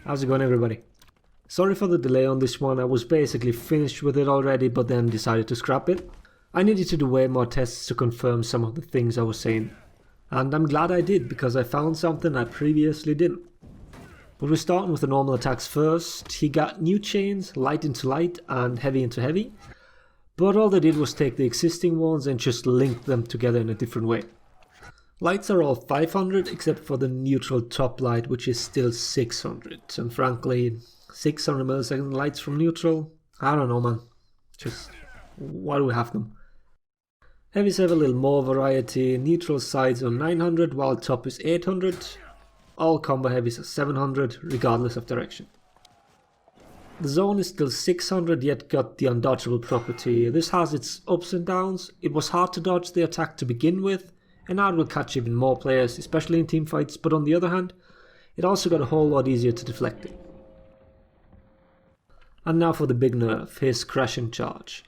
How's it going, everybody? Sorry for the delay on this one. I was basically finished with it already, but then decided to scrap it. I needed to do way more tests to confirm some of the things I was saying. And I'm glad I did, because I found something I previously didn't. But we're starting with the normal attacks first. He got new chains, light into light and heavy into heavy. But all they did was take the existing ones and just link them together in a different way. Lights are all 500 except for the neutral top light, which is still 600. And frankly, 600 millisecond lights from neutral? I don't know, man. Just, why do we have them? Heavies have a little more variety. Neutral sides are 900 while top is 800. All combo heavies are 700 regardless of direction. The zone is still 600 yet got the undodgeable property. This has its ups and downs. It was hard to dodge the attack to begin with, and now it will catch even more players, especially in teamfights, but on the other hand, it also got a whole lot easier to deflect it. And now for the big nerf, his crashing charge.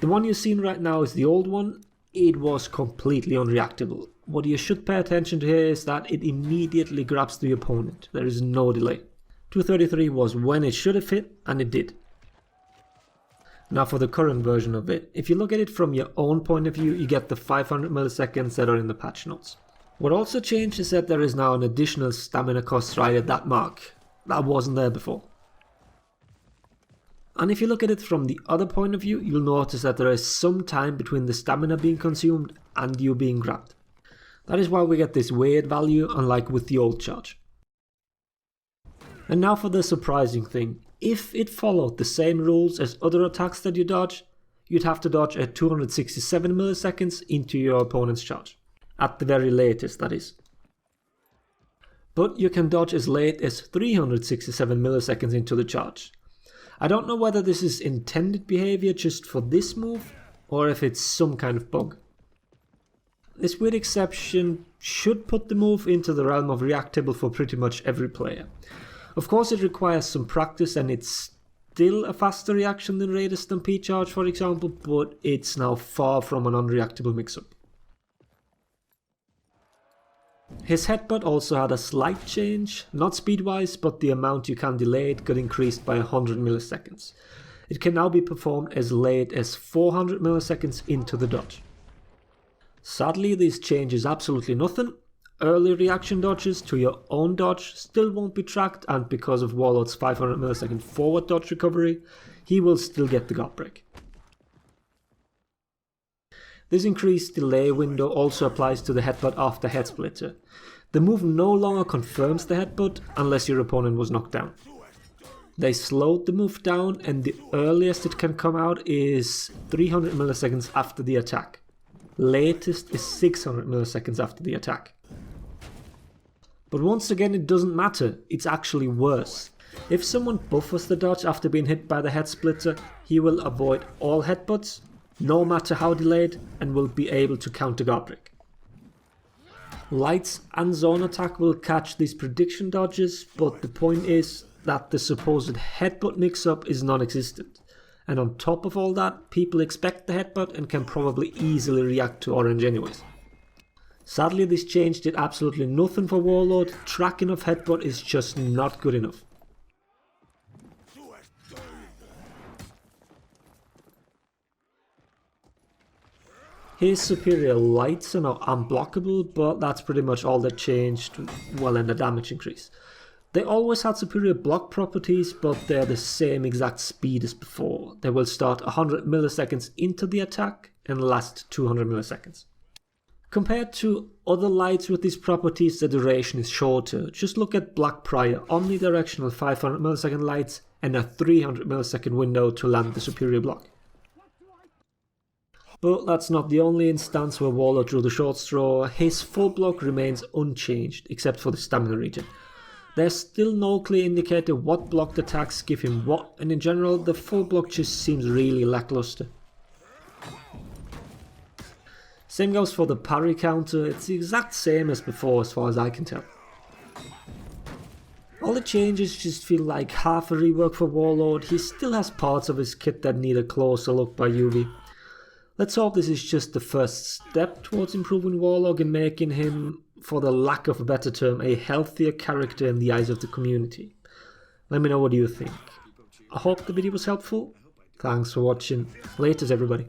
The one you're seeing right now is the old one. It was completely unreactable. What you should pay attention to here is that it immediately grabs the opponent. There is no delay. 233 was when it should have hit, and it did. Now for the current version of it, if you look at it from your own point of view, you get the 500 milliseconds that are in the patch notes. What also changed is that there is now an additional stamina cost right at that mark. That wasn't there before. And if you look at it from the other point of view, you'll notice that there is some time between the stamina being consumed and you being grabbed. That is why we get this weird value, unlike with the old charge. And now for the surprising thing. If it followed the same rules as other attacks that you dodge, you'd have to dodge at 267 milliseconds into your opponent's charge. At the very latest, that is. But you can dodge as late as 367 milliseconds into the charge. I don't know whether this is intended behavior just for this move, or if it's some kind of bug. This weird exception should put the move into the realm of reactable for pretty much every player. Of course it requires some practice and it's still a faster reaction than Raider Stampede charge, for example, but it's now far from an unreactable mix-up. His headbutt also had a slight change, not speed-wise, but the amount you can delay it got increased by 100 milliseconds. It can now be performed as late as 400 milliseconds into the dodge. Sadly, this changes absolutely nothing. Early reaction dodges to your own dodge still won't be tracked, and because of Warlord's 500 millisecond forward dodge recovery, he will still get the guard break. This increased delay window also applies to the headbutt after head splitter. The move no longer confirms the headbutt unless your opponent was knocked down. They slowed the move down, and the earliest it can come out is 300 milliseconds after the attack. Latest is 600 milliseconds after the attack. But once again, it doesn't matter, it's actually worse. If someone buffers the dodge after being hit by the head splitter, he will avoid all headbutts, no matter how delayed, and will be able to counter guard break. Lights and zone attack will catch these prediction dodges, but the point is that the supposed headbutt mix-up is non-existent. And on top of all that, people expect the headbutt and can probably easily react to orange anyways. Sadly, this change did absolutely nothing for Warlord. Tracking of headbutt is just not good enough. His superior lights are now unblockable, but that's pretty much all that changed, well, and the damage increase. They always had superior block properties, but they're the same exact speed as before. They will start 100 milliseconds into the attack and last 200 milliseconds. Compared to other lights with these properties, the duration is shorter. Just look at Black Prior, omnidirectional 500 millisecond lights and a 300 millisecond window to land the superior block. But that's not the only instance where Warlord drew the short straw. His full block remains unchanged, except for the stamina regen. There's still no clear indicator what blocked attacks give him what, and in general the full block just seems really lackluster. Same goes for the parry counter, it's the exact same as before as far as I can tell. All the changes just feel like half a rework for Warlord. He still has parts of his kit that need a closer look by UV. Let's hope this is just the first step towards improving Warlord and making him, for the lack of a better term, a healthier character in the eyes of the community. Let me know what you think. I hope the video was helpful. Thanks for watching. Laters everybody.